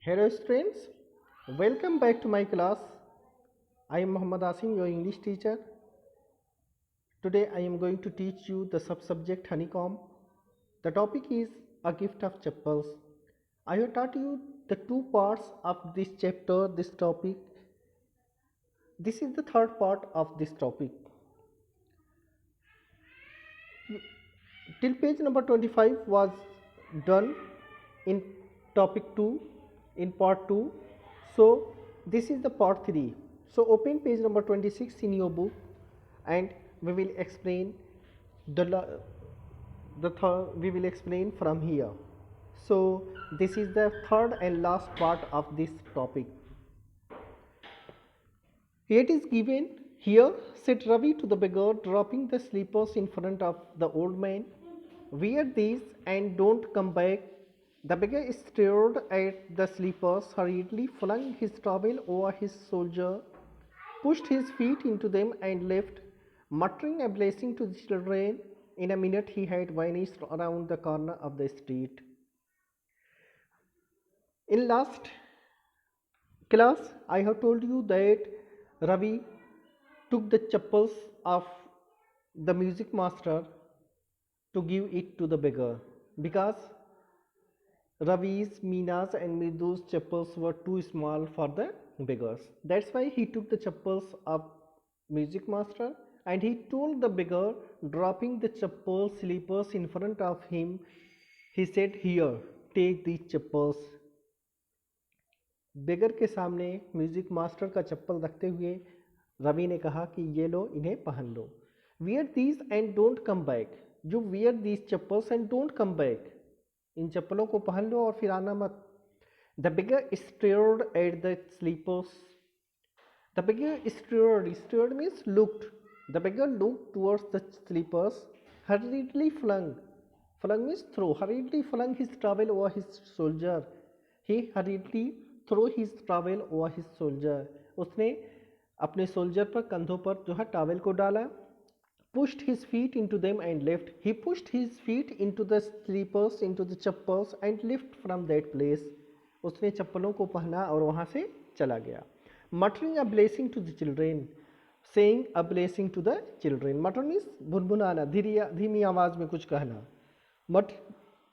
Hello students, welcome back to my class. I am Mohd Asim, your English teacher. Today I am going to teach you the subject Honeycomb. The topic is a gift of Chappals. I have taught you the two parts of this chapter, this topic. This is the third part of this topic. Till page number 25 was done in topic 2 in part 2. So this is the part 3. So open page number 26 in your book and we will explain we will explain from here. So this is the third and last part of this topic. It is given here, said Ravi to the beggar, dropping the slippers in front of the old man. Wear these and don't come back. The beggar stared at the slippers, hurriedly flung his towel over his shoulder, pushed his feet into them and left, muttering a blessing to the children. In a minute he had vanished around the corner of the street. In last class, I have told you that Ravi took the chappals of the music master to give it to the beggar because Ravi's, Meena's and Mridu's chappals were too small for the beggars. That's why he took the chappals of music master and he told the beggar, dropping the chappal slippers in front of him, he said, "Here, take these chappals." बेगर के सामने music master का चप्पल रखते हुए रवि ने कहा कि ये लो, इन्हें पहन लो. Wear these and don't come back. You wear these chappals and don't come back. इन चप्पलों को पहन लो और फिर आना मत. The beggar stared at the slippers. The beggar stared means looked. The beggar looked towards the slippers. Hurriedly flung means throw. Hurriedly flung his towel over his shoulder. He hurriedly throw his towel over his shoulder. उसने अपने soldier पर, कंधों पर जो है towel को डाला. Pushed his feet into them and left. He pushed his feet into the slippers, into the chappals and left from that place. उसने चप्पलों को पहना और वहाँ से चला गया. Muttering a blessing to the children. Saying a blessing to the children. Mutter means भुनभुनाना, धीमी आवाज में कुछ कहना. But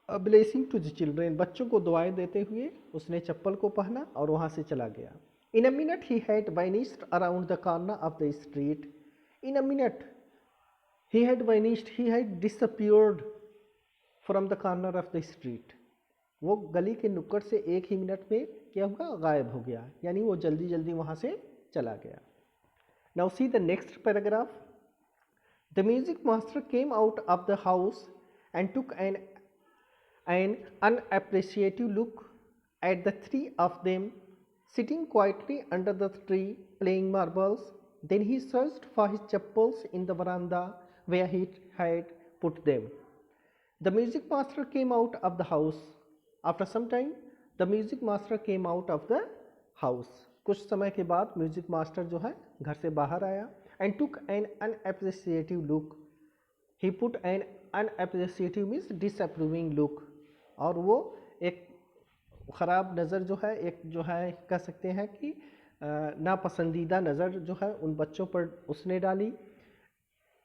a blessing to the children. बच्चों को दुआएं देते हुए उसने चप्पल को पहना और वहाँ से चला गया. In a minute he had vanished around the corner of the street. In a minute he had vanished, he had disappeared from the corner of the street. वो गली के नुक्कड़ से एक ही मिनट में क्या हुआ, गायब हो गया. यानी वो जल्दी जल्दी वहाँ से चला गया. Now see the next paragraph. The music master came out of the house and took an unappreciative look at the three of them sitting quietly under the tree playing marbles. Then he searched for his chappals in the veranda where he had put them. The music master came out of the house. After some time, the music master came out of the house. कुछ समय के बाद music master जो है घर से बाहर आया. And took an unappreciative look. He put an unappreciative means disapproving look. और वो एक ख़राब नज़र जो है, एक जो है कह सकते हैं कि नापसंदीदा नज़र जो है उन बच्चों पर उसने डाली.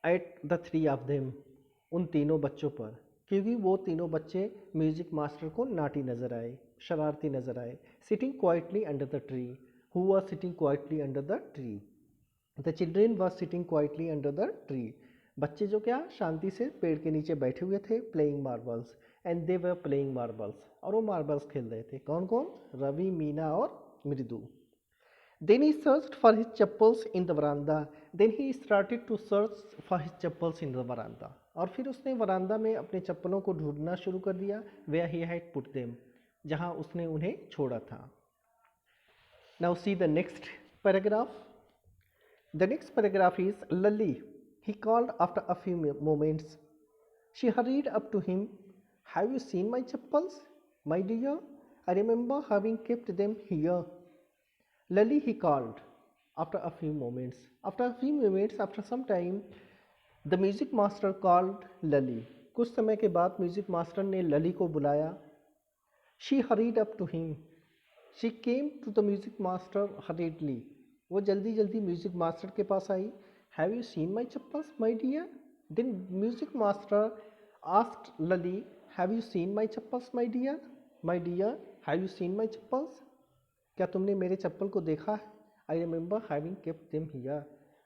At the three of them, उन तीनों बच्चों पर, क्योंकि वो तीनों बच्चे म्यूजिक मास्टर को नाटी नज़र आए, शरारती नज़र आए. Sitting quietly under the tree. Who was sitting quietly under the tree. The children was sitting quietly under the tree. बच्चे जो क्या शांति से पेड़ के नीचे बैठे हुए थे. Playing marbles. And they were playing marbles. और वो मार्बल्स खेल रहे थे. कौन कौन? रवि, मीना और मृदु. Then he searched for his chappals in the veranda. Then he started to search for his chappals in the veranda. और फिर उसने वरांदा में अपने चप्पलों को ढूंढना शुरू कर दिया. Where he had put them, जहाँ उसने उन्हें छोड़ा था. Now see the next paragraph. The next paragraph is Lally. He called after a few moments. She hurried up to him. Have you seen my chappals, my dear? I remember having kept them here. Lally, he called after a few moments. After some time, the music master called Lally. कुछ समय के बाद music master ने लली को बुलाया. She hurried up to him. She came to the music master hurriedly, वो जल्दी जल्दी म्यूजिक मास्टर के पास आई. Have you seen my chappals my dear? Then music master asked Lali, have you seen my chappals my dear? My dear, have you seen my chappals? क्या तुमने मेरे चप्पल को देखा है? I remember having kept them here.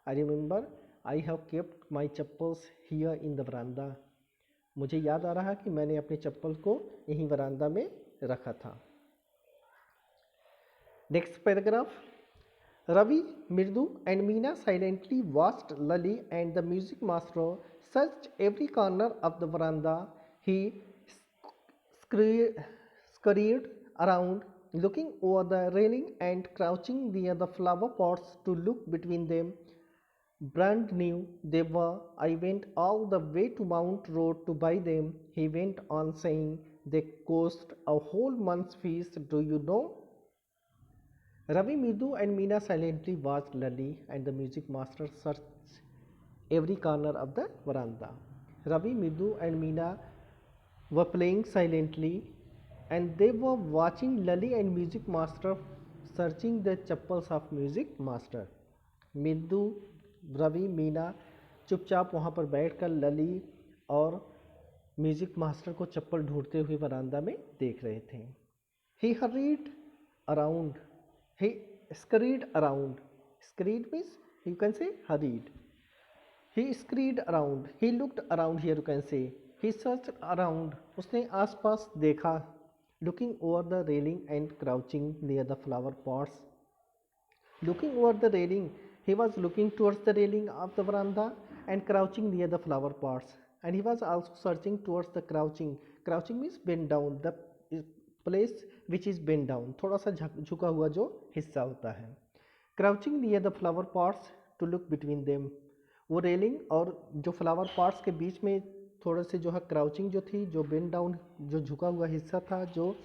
I remember I have kept my chappals here in the veranda. मुझे याद आ रहा है कि मैंने अपने चप्पल को यहीं वरांदा में रखा था. Next paragraph. Ravi, Mridu and Meena silently watched Lali and the music master search every corner of the veranda. He scurried around, looking over the railing and crouching near the flower pots to look between them. Brand new they were. I went all the way to Mount Road to buy them, he went on saying. They cost a whole month's fees, do you know? Ravi, Mridu and Meena silently watched Lali and the music master search every corner of the veranda. Ravi, Mridu and Meena were playing silently and they were watching Lali and music master searching the chappals of music master. मृदु, रवि, मीना चुपचाप वहाँ पर बैठकर लली और music master को चप्पल ढूंढते हुए वरांदा में देख रहे थे. He hurried around, he scurried around. Scurried means you can say hurried. He scurried around, he looked around here you can say. He search around, उसने आसपास देखा. Looking over the railing and crouching near the flower pots. Looking over the railing, he was looking towards the railing of the veranda and crouching near the flower pots. And he was also searching towards the crouching. Crouching means bend down, the place which is bent down, थोड़ा सा झुका हुआ जो हिस्सा होता है. Crouching near the flower pots to look between them. वो railing और जो फ्लावर पॉट्स के बीच में थोड़े से जो है क्राउचिंग जो थी, जो बेंड डाउन जो झुका हुआ हिस्सा था, जो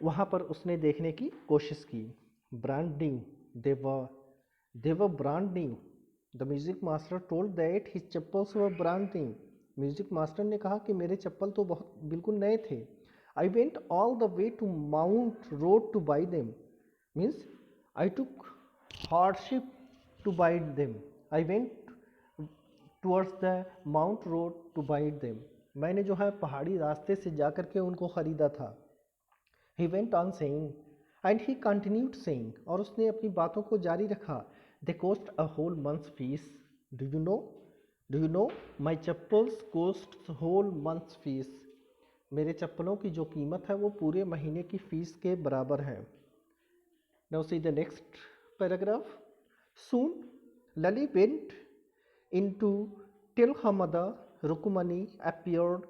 वहाँ पर उसने देखने की कोशिश की. Brand new they were brand new. The music master told that his chappals were brand new. Music master ने कहा कि मेरे चप्पल तो बहुत बिल्कुल नए थे. I went all the way to Mount Road to buy them. Means I took hardship to buy them. I went towards the Mount Road to buy them. मैंने जो है पहाड़ी रास्ते से जाकर के उनको ख़रीदा था. He went on saying, and he continued saying, और उसने अपनी बातों को जारी रखा. They cost a whole month's fees. Do you know? Do you know? My chappals cost a whole month's fees. मेरे चप्पलों की जो कीमत है वो पूरे महीने की फीस के बराबर है. Now see the next paragraph. Soon Lali went in to tell her mother. Rukumani appeared,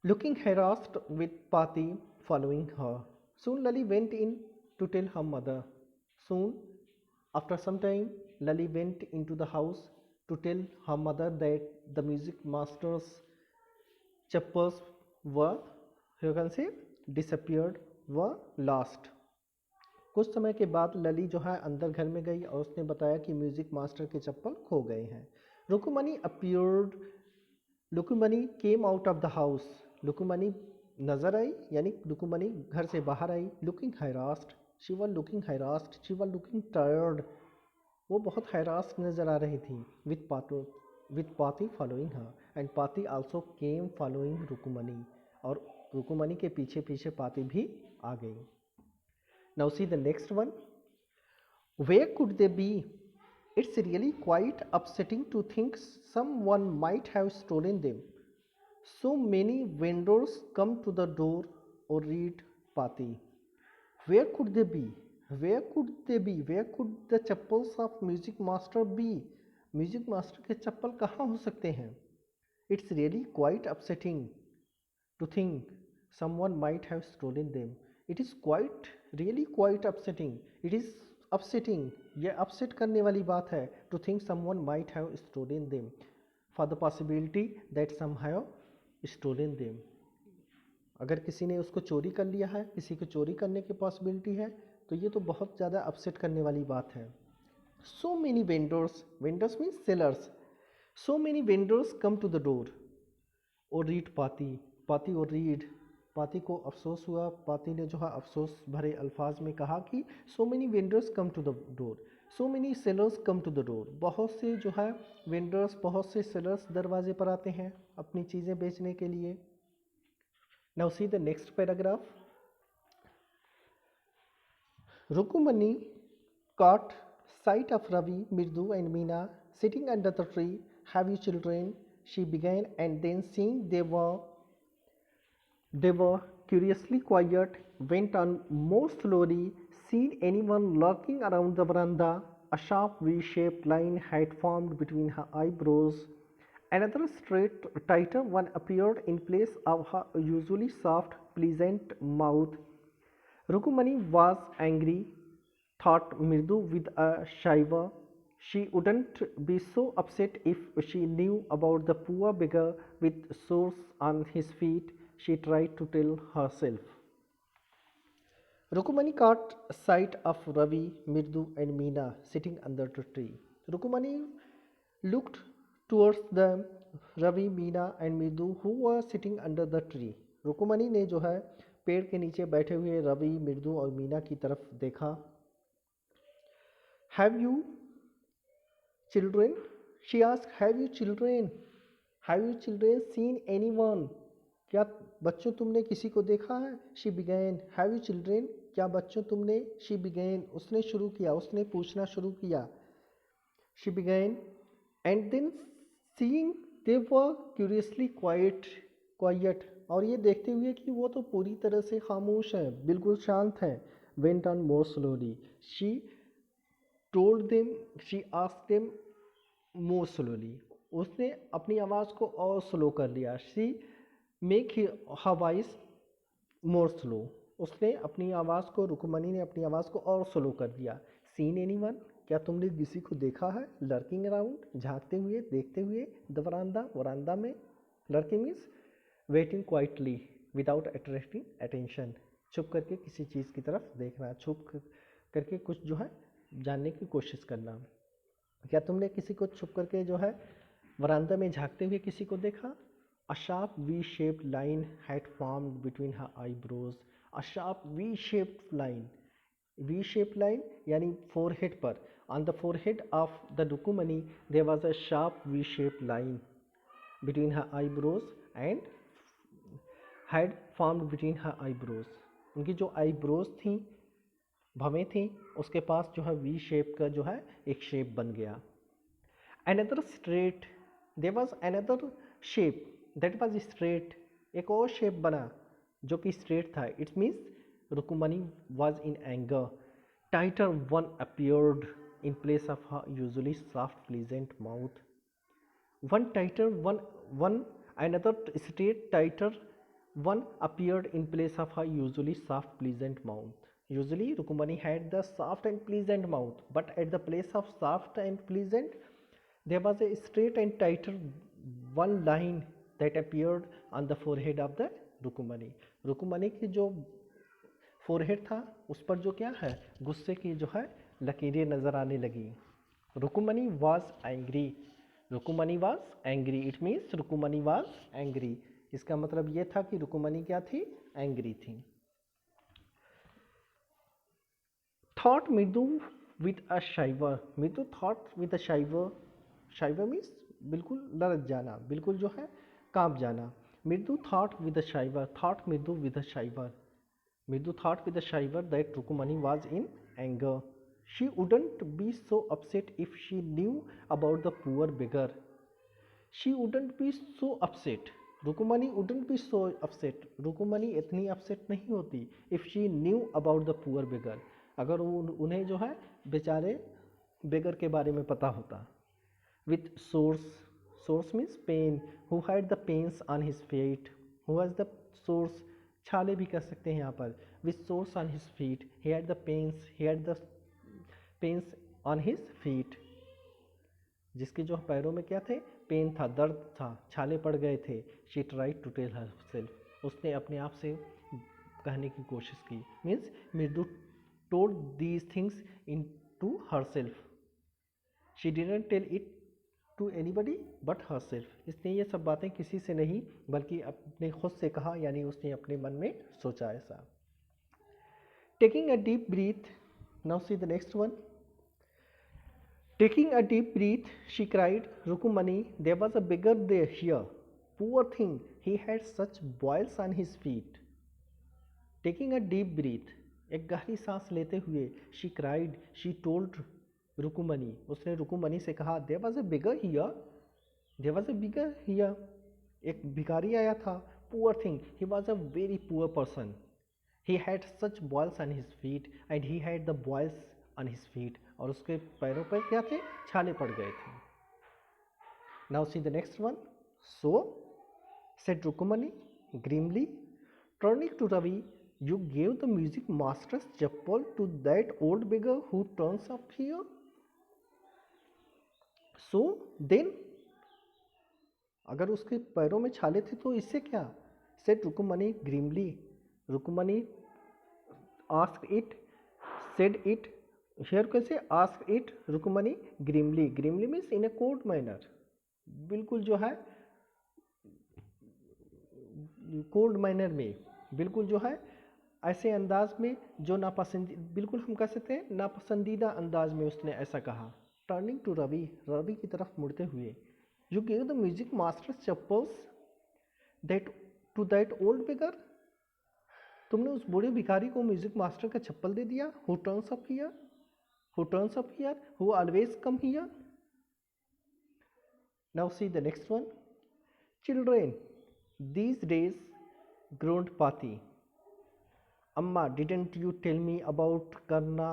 looking harassed with Pati following her. Soon Lali went in to tell her mother. Soon, after some time, Lali went into the house to tell her mother that the music master's chappals were, you can say, disappeared, were lost. कुछ समय के बाद लली जो है अंदर घर में गई और उसने बताया कि म्यूजिक मास्टर के चप्पल खो गए हैं. रुकुमनी appeared, रुकुमनी came out of the house. रुकुमनी नजर आई, यानी रुकुमनी घर से बाहर आई. Looking harassed, she was looking harassed, she was looking tired. वो बहुत हैरास नजर आ रही थी. With Pati following her and Pati also came following Rukmini. और रुकुमनी के पीछे पीछे पाती भी आ गई. Now see the next one. Where could they be? It's really quite upsetting to think someone might have stolen them. So many vendors come to the door, or read Pati. Where could they be? Where could they be? Where could the chappals of music master be? Music master के चप्पल कहाँ हो सकते हैं? It's really quite upsetting to think someone might have stolen them. It is really quite upsetting. It is upsetting. यह upset करने वाली बात है. To think someone might have stolen them. For the possibility that somehow stolen them. अगर किसी ने उसको चोरी कर लिया है, किसी को चोरी करने की पॉसिबिलिटी है, तो ये तो बहुत ज़्यादा अपसेट करने वाली बात है. So many vendors, vendors means sellers. So many vendors come to the door, और रीड पाती, पाती और रीड. पाती को अफसोस हुआ। पाती ने जो है अफसोस भरे अल्फाज में कहा कि so many vendors come to the door, so many sellers come to the door. बहुत से जो है वेंडर्स, बहुत से सेलर्स दरवाजे पर आते हैं अपनी चीज़ें बेचने के लिए। Now see the next paragraph. Rukmini caught sight of Ravi, Mirdu, and Meena sitting under the tree. Have you children? She began, and then seeing they were curiously quiet, went on more slowly. Seen anyone lurking around the veranda? A sharp V-shaped line had formed between her eyebrows. Another straight, tighter one appeared in place of her usually soft, pleasant mouth. Rukumani was angry, thought Mirdu with a shiver. She wouldn't be so upset if she knew about the poor beggar with sores on his feet, she tried to tell herself. Rukumani caught sight of Ravi, Mirdu, and Meena sitting under the tree. Rukumani looked towards the Ravi, Meena, and Mirdu who were sitting under the tree. रुकुमनी ने जो है पेड़ के नीचे बैठे हुए रवि, मृदु और मीना की तरफ देखा। Have you children? She asked. Have you children? Have you children seen anyone? क्या बच्चों तुमने किसी को देखा है? She began. Have you children? क्या बच्चों तुमने? She began. उसने शुरू किया, उसने पूछना शुरू किया। She began, and then seeing they were curiously quiet, और ये देखते हुए कि वो तो पूरी तरह से खामोश है, बिल्कुल शांत है। Went on more slowly. She told them, she asked them more slowly. उसने अपनी आवाज़ को और स्लो कर लिया। She make her voice more slow. उसने अपनी आवाज़ को, रुकमनी ने अपनी आवाज़ को और स्लो कर दिया। Seen anyone? क्या तुमने किसी को देखा है? Lurking around, झांकते हुए, देखते हुए। The veranda, वरांदा में। Lurking means waiting quietly without attracting attention. छुप करके किसी चीज़ की तरफ देखना, छुप करके कुछ जो है जानने की कोशिश करना। क्या तुमने किसी को छुप करके जो है वरांदा में झांकते हुए किसी को देखा? A sharp V-shaped line had formed between her eyebrows. A sharp V-shaped line. V-shaped line यानी forehead पर, on the forehead of the Rukumani there was a sharp V-shaped line between her eyebrows and had formed between her eyebrows. उनकी जो eyebrows थी, भवें थी, उसके पास जो है V shape का जो है एक शेप बन गया। Another straight, there was another shape that was straight. एक और शेप बना जो कि straight था. It means Rukumani was in anger. Tighter one appeared in place of her usually soft, pleasant mouth. Another straight, tighter one appeared in place of her usually soft, pleasant mouth. Usually, Rukumani had the soft and pleasant mouth, but at the place of soft and pleasant, there was a straight and tighter one line that appeared on the forehead of the Rukumani. रुकुमनी की जो forehead था उस पर जो क्या है, गुस्से की जो है लकीरें नजर आने लगी। Rukmini was angry, Rukmini was angry, it means Rukmini was angry. इसका मतलब ये था कि रुकुमनी क्या थी, एंग्री थी। थॉट मृदु विद अ शाइवर, मृदु थॉट विद अ शाइवर, शाइवर मीन्स बिल्कुल लरज जाना, बिल्कुल जो है कांप जाना। मृदु थॉट विद अ शाइवर, थॉट मृदु विद अ शाइवर, मृदु thought with a shiver that Rukumani was in anger. She wouldn't be so upset if she knew about the poor beggar. She wouldn't be so upset. Rukumani wouldn't be so upset. Rukumani इतनी upset नहीं होती if she knew about the poor beggar. अगर उन्हें जो है बेचारे beggar के बारे में पता होता। With sores, sores means pain. Who had the pains on his feet? Who has the sores? छाले भी कह सकते हैं यहाँ पर। With sores on his feet, he had the pains on his feet. जिसके जो पैरों में क्या थे, पेन था, दर्द था, छाले पड़ गए थे। She tried to tell herself, उसने अपने आप से कहने की कोशिश की। Means मृदु told these things into herself. She didn't tell it to anybody but herself. इसने ये सब बातें किसी से नहीं बल्कि अपने खुद से कहा, यानी उसने अपने मन में सोचा ऐसा। Taking a deep breath, now see the next one. Taking a deep breath, she cried, Rukumani, there was a beggar there here. Poor thing, he had such boils on his feet. Taking a deep breath, एक गहरी सांस लेते हुए, she cried, she told Rukumani, उसने रुकुमनी से कहा, there was a beggar here. There was a beggar here. एक भिखारी आया था. Poor thing, he was a very poor person. He had such boils on his feet and he had the boils on his feet. और उसके पैरों पर क्या थे? छाले पड़ गए थे. Now see the next one. So, said Rukumani grimly, turning to Ravi, you gave the music master's chappal to that old beggar who turns up here? So, then, अगर उसके पैरों में छाले थे तो इससे क्या? Said Rukumani grimly. Rukumani asked it, said it. Here कैसे? Asked it. Rukumani grimly. Grimly means in a cold manner. बिल्कुल जो है कोल्ड मैनर में, बिल्कुल जो है ऐसे अंदाज में जो बिल्कुल हम कह सकते हैं नापसंदीदा अंदाज में उसने ऐसा कहा. टर्निंग टू रवि, रवि की तरफ मुड़ते हुए, you give the music master chappals that to that old beggar, तुमने उस बूढ़े भिखारी को म्यूजिक मास्टर का चप्पल दे दिया. Who turns up here, who turns up here, who always come here. Now see the next one. Children these days, groaned Pati. Amma, didn't you tell me about Karna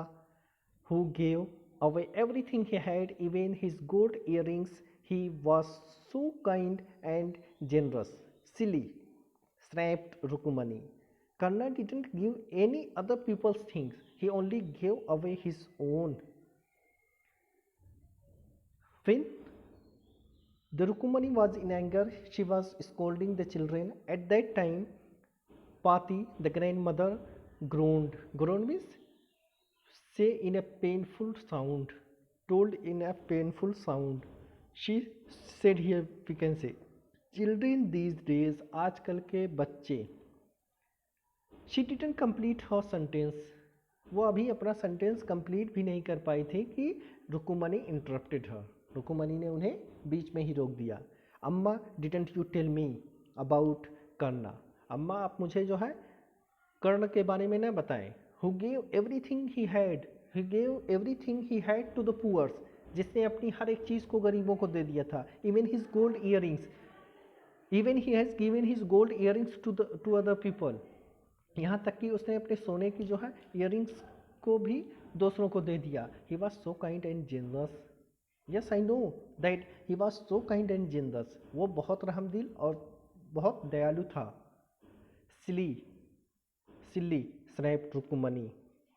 who gave away everything he had, even his gold earrings? He was so kind and generous. Silly, snapped Rukumani. Karna didn't give any other people's things. He only gave away his own. When the Rukumani was in anger, she was scolding the children. At that time, Pati, the grandmother, groaned. Groaned means say in a painful sound, told in a painful sound. She said here, we can say, children these days, आजकल के बच्चे. She didn't complete her sentence. वो अभी अपना sentence complete भी नहीं कर पाई थी कि रुकुमनी इंटरप्टेड हर. रुकुमनी ने उन्हें बीच में ही रोक दिया. अम्मा, didn't you tell me about Karna. अम्मा, आप मुझे जो है कर्ण के बारे में न बताएं. Who gave everything he had, he gave everything he had to the poors, जिसने अपनी हर एक चीज़ को गरीबों को दे दिया था. Even his gold earrings, even he has given his gold earrings to other people. यहाँ तक कि उसने अपने सोने की जो है इयरिंग्स को भी दूसरों को दे दिया. He was so kind and generous. Yes, I know that he was so kind and generous. वो बहुत रहमदिल और बहुत दयालु था. Silly, silly, snapped Rukmini.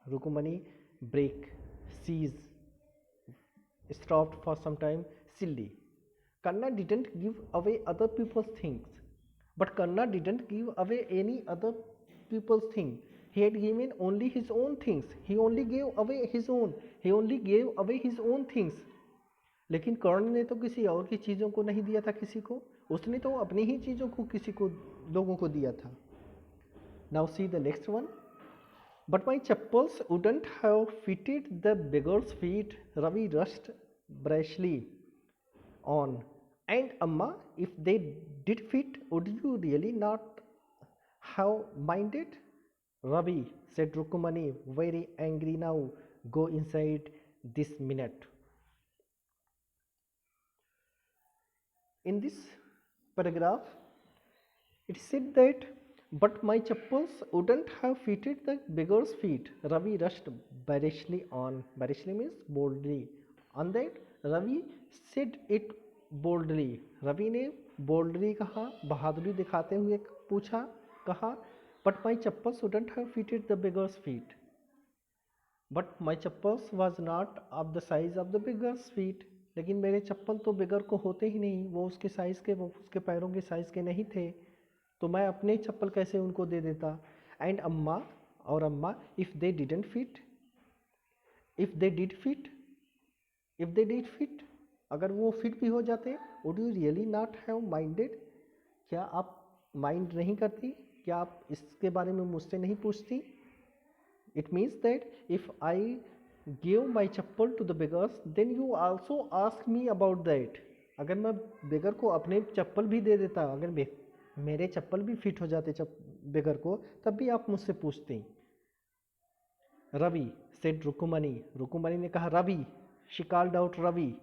Rukmini break, cease, stopped for some time. Silly. Karna didn't give away other people's things, but Karna didn't give away any other people's thing. He had given only his own things. He only gave away his own. He only gave away his own things. लेकिन कर्ण ने तो किसी और की चीज़ों को नहीं दिया था किसी को. उसने तो अपनी ही चीज़ों को किसी को, लोगों को दिया था. Now see the next one. But my chappals wouldn't have fitted the beggar's feet. Ravi rushed brashly on. And Amma, if they did fit, would you really not have minded? Ravi, said Rukumani, very angry now. Go inside this minute. In this paragraph, it said that, but my chappals wouldn't have fitted the beggar's feet. Ravi rushed barishly on. Barishly means boldly. On that, Ravi said it boldly. Ravi ने boldly कहा, बहादुरी दिखाते हुए पूछा, कहा, but my chappals wouldn't have fitted the beggar's feet. But my chappals was not of the size of the beggar's feet. लेकिन मेरे चप्पल तो बिगर को होते ही नहीं, वो उसके साइज़ के, वो उसके पैरों के साइज़ के नहीं थे, तो मैं अपने चप्पल कैसे उनको दे देता. एंड अम्मा, और अम्मा, if they didn't fit, if they did fit, if they did fit, अगर वो फिट भी हो जाते, would you really not have minded? क्या आप माइंड नहीं करती? क्या आप इसके बारे में मुझसे नहीं पूछती? It means that if I give my chappal to the beggars then you also ask me about that. अगर मैं बेगर को अपने चप्पल भी दे देता, अगर मेरे चप्पल भी फिट हो जाते बेगर को, तब भी आप मुझसे पूछते। रवि सेड रुकुमनी, रुकुमनी ने कहा Ravi, she called out Ravi,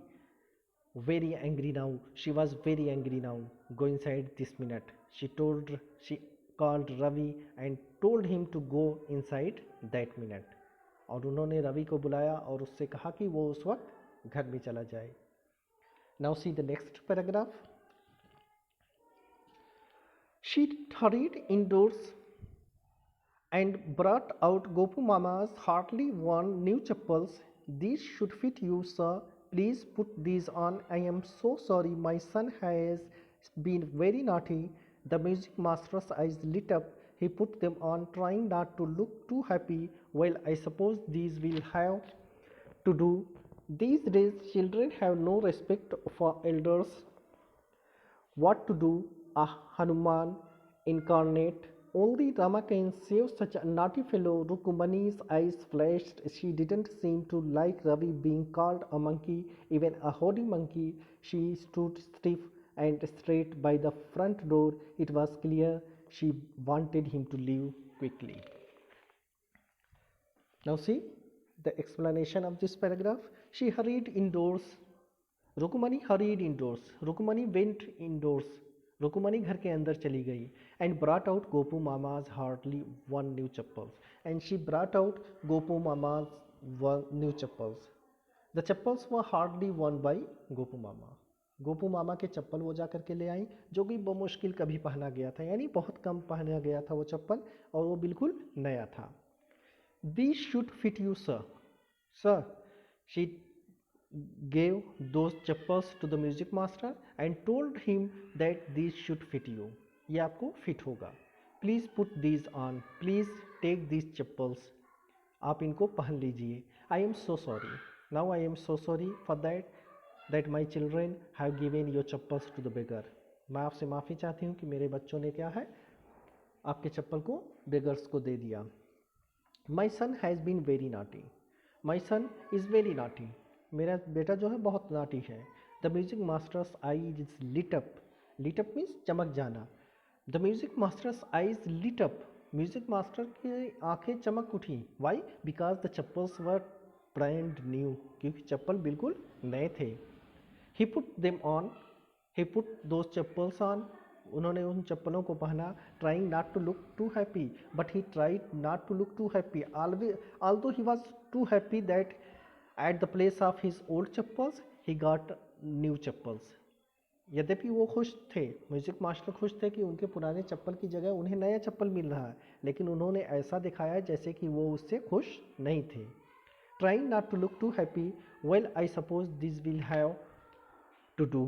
very angry now, she was very angry now, go inside this minute, she called Ravi and told him to go inside that minute। और उन्होंने रवि को बुलाया और उससे कहा कि वो उस वक्त घर में चला जाए। Now see the next paragraph। She hurried indoors and brought out Gopu Mama's hardly worn new chappals. These should fit you, sir. Please put these on. I am so sorry. My son has been very naughty. The music master's eyes lit up. He put them on, trying not to look too happy. Well, I suppose these will have to do. These days, children have no respect for elders. What to do? Ah, Hanuman incarnate. Only Rama can save such a naughty fellow. Rukumani's eyes flashed. She didn't seem to like Ravi being called a monkey, even a holy monkey. She stood stiff and straight by the front door. It was clear she wanted him to leave quickly. Now see the explanation of this paragraph. She hurried indoors. Rukmini hurried indoors, Rukmini went indoors, Rukmini घर के अंदर चली गई। And brought out Gopu Mama's hardly worn new chappals, and she brought out Gopu Mama's worn new chappals. The chappals were hardly worn by Gopu Mama. Gopu Mama के चप्पल वो जा करके ले आई, जो कि बमुश्किल कभी पहना गया था, यानी बहुत कम पहना गया था वो चप्पल, और वो बिल्कुल नया था। These should fit you, sir. Sir, she gave those chappals to the music master and told him that these should fit you. ये आपको फिट होगा। Please put these on. Please take these chappals. आप इनको पहन लीजिए। I am so sorry. Now I am so sorry for that my children have given your chappals to the beggar. मैं आपसे माफ़ी चाहती हूँ कि मेरे बच्चों ने क्या है, आपके चप्पल को बेगर्स को दे दिया। My son has been very naughty. My son is very naughty. मेरा बेटा जो है बहुत नाटी है। The music master's eyes lit up. Lit up means चमक जाना। The music master's eyes lit up. Music master की आंखें चमक उठी। Why? Because the chappals were brand new. क्योंकि चप्पल बिल्कुल नए थे। He put them on. He put those chappals on. उन्होंने उन चप्पलों को पहना। Trying not to look too happy, but he tried not to look too happy. Although he was too happy that at the place of his old chappals, he got new chappals. यद्यपि वो खुश थे, music master खुश थे कि उनके पुराने चप्पल की जगह उन्हें नया चप्पल मिल रहा है, लेकिन उन्होंने ऐसा दिखाया जैसे कि वो उससे खुश नहीं थे। Trying not to look too happy. Well, I suppose these will have to do.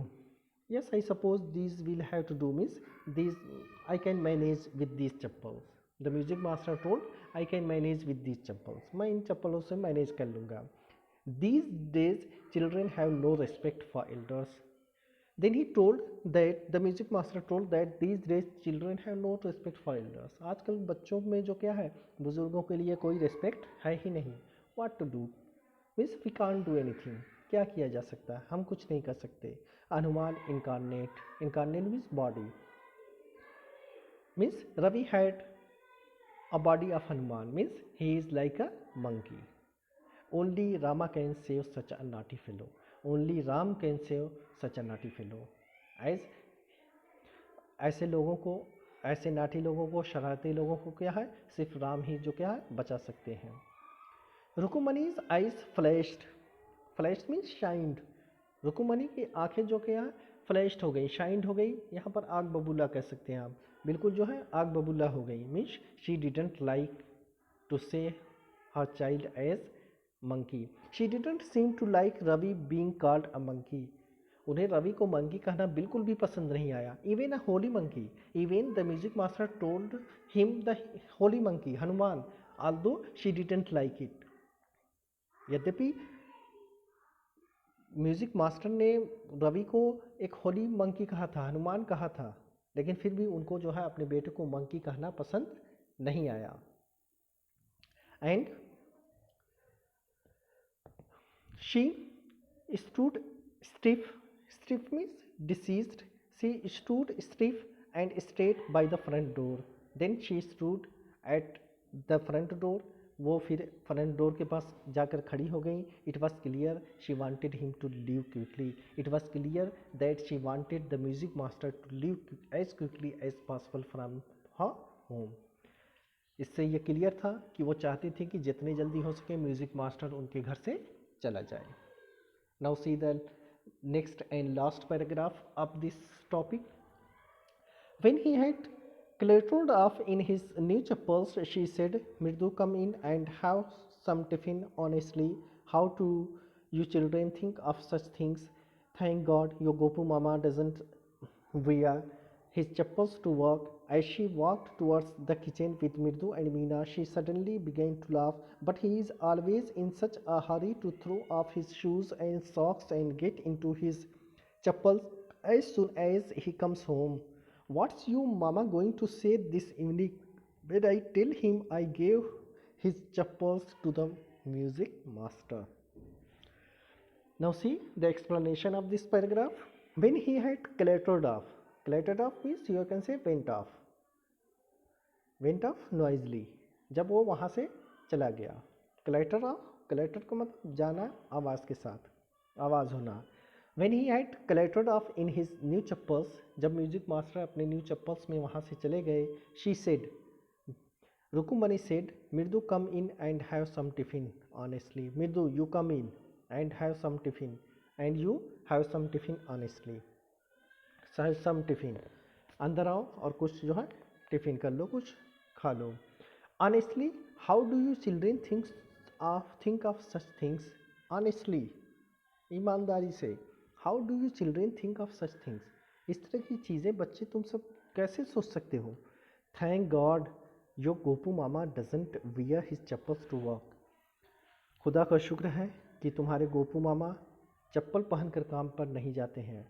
Yes, I suppose these will have to do means these I can manage with these chappals. The music master told, I can manage with these chappals. मैं इन चप्पलों से manage कर लूँगा। These days children have no respect for elders. Then he told that the music master told that these days children have no respect for elders. आजकल बच्चों में जो क्या है, बुजुर्गों के लिए कोई रिस्पेक्ट है ही नहीं। What to do? Means we can't do anything. क्या किया जा सकता है, हम कुछ नहीं कर सकते। Hanuman incarnate. Incarnate means body. Means Ravi had a body of Hanuman. Means he is like a monkey. Only Rama can save such a naughty fellow. Only Ram can save such a naughty fellow. As ऐसे लोगों को, ऐसे नाटी लोगों को, शरारती लोगों को क्या है, सिर्फ राम ही जो क्या है बचा सकते हैं। रुकुमनी's eyes flashed. Flashed means shined. रुकुमनी की आंखें जो क्या है फ्लैश्ड हो गई, शाइंड हो गई। यहाँ पर आग बबूला कह सकते हैं आप, बिल्कुल जो है आग बबूला हो गई। Means she didn't like to say her child as monkey. She didn't seem to like Ravi being called a monkey. उन्हें रवि को मंकी कहना बिल्कुल भी पसंद नहीं आया। Even a Holi monkey, even the music master told him the Holi monkey Hanuman, although she didn't like it. यद्यपि music master ने रवि को एक होली मंकी कहा था, हनुमान कहा था, लेकिन फिर भी उनको जो है अपने बेटे को मंकी कहना पसंद नहीं आया। And she stood stiff. Stiff means deceased. She stood stiff and straight by the front door. Then she stood at the front door. वो फिर फ्रंट डोर के पास जाकर खड़ी हो गई। It was clear she wanted him to leave quickly. It was clear that she wanted the music master to leave as quickly as possible from her home. इससे ये clear था कि वो चाहती थी कि जितनी जल्दी हो सके म्यूजिक मास्टर उनके घर से चला जाए। Now see the next and last paragraph of this topic. When he had clattered off in his new chappals, she said, Mridu, come in and have some tiffin. Honestly, how do you children think of such things? Thank God your Gopu Mama doesn't wear his chappals to work. As she walked towards the kitchen with Mirdu and Meena, she suddenly began to laugh. But he is always in such a hurry to throw off his shoes and socks and get into his chappals as soon as he comes home. What's your mama going to say this evening when I tell him I gave his chappals to the music master? Now see the explanation of this paragraph. When he had clattered off means you can say went off noisily. जब वो वहाँ से चला गया। Clatter of, clatter का मतलब जाना आवाज़ के साथ, आवाज़ होना। When he had clattered off in his new chappals, जब म्यूजिक मास्टर अपने न्यू चप्पल्स में वहाँ से चले गए, she said, Rukumani said, Mirdu, come in and have some tiffin. Honestly, Mirdu, you come in and have some tiffin, and you have some tiffin honestly. Have some tiffin. अंदर आओ और कुछ जो है टिफिन कर लो, कुछ खा लो। Honestly, how do you children think of such things? Honestly, ईमानदारी से, how do you children think of such things? इस तरह की चीज़ें बच्चे तुम सब कैसे सोच सकते हो? Thank God your Gopu Mama doesn't wear his chappals to work. खुदा का शुक्र है कि तुम्हारे गोपू मामा चप्पल पहनकर काम पर नहीं जाते हैं।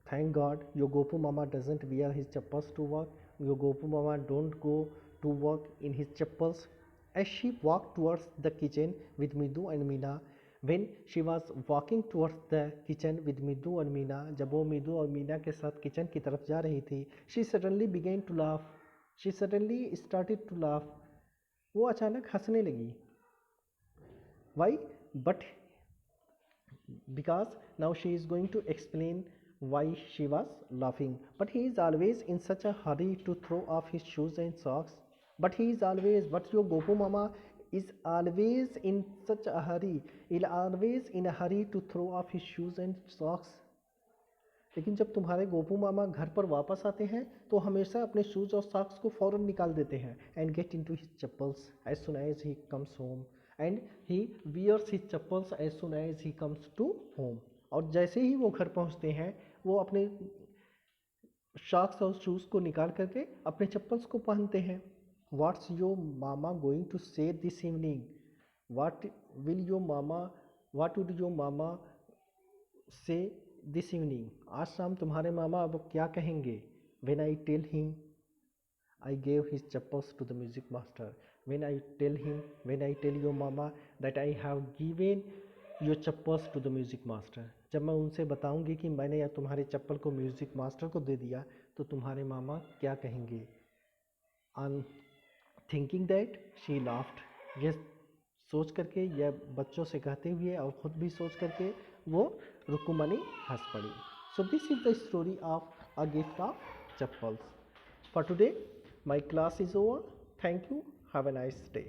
Thank God your Gopu Mama doesn't wear his chappals to work. Your Gopu Mama don't go to work in his chappals. As she walked towards the kitchen with Midu and Meena, when she was walking towards the kitchen with Midu and Meena, जब वो मिदू और मीना के साथ kitchen की तरफ जा रही थी, she suddenly began to laugh. She suddenly started to laugh. वो अचानक हंसने लगी। Why? But because now she is going to explain why she was laughing. But he is always in such a hurry to throw off his shoes and socks. But your Gopu Mama is always in such a hurry. He's always in a hurry to throw off his shoes and socks. लेकिन जब तुम्हारे गोपू मामा घर पर वापस आते हैं तो हमेशा अपने शूज़ और सॉक्स को फ़ौरन निकाल देते हैं। And get into his chappals as soon as he comes home, and he wears his chappals as soon as he comes to home. और जैसे ही वो घर पहुंचते हैं वो अपने सॉक्स और शूज़ को निकाल करके अपने चप्पल्स को पहनते हैं। What's your mama going to say this evening? What would your mama say this evening? आज शाम तुम्हारे मामा अब क्या कहेंगे? When I tell him I gave his chappals to the music master. When I tell your mama that I have given your chappals to the music master. जब मैं उनसे बताऊंगी कि मैंने या तुम्हारे चप्पल को म्यूज़िक मास्टर को दे दिया तो तुम्हारे मामा क्या कहेंगे? On thinking that she laughed. ये सोच करके, यह बच्चों से कहते हुए और ख़ुद भी सोच करके वो रुकुमनी हंस पड़ी। So this is the story of a gift of chappals. For today, my class is over. Thank you. Have a nice day.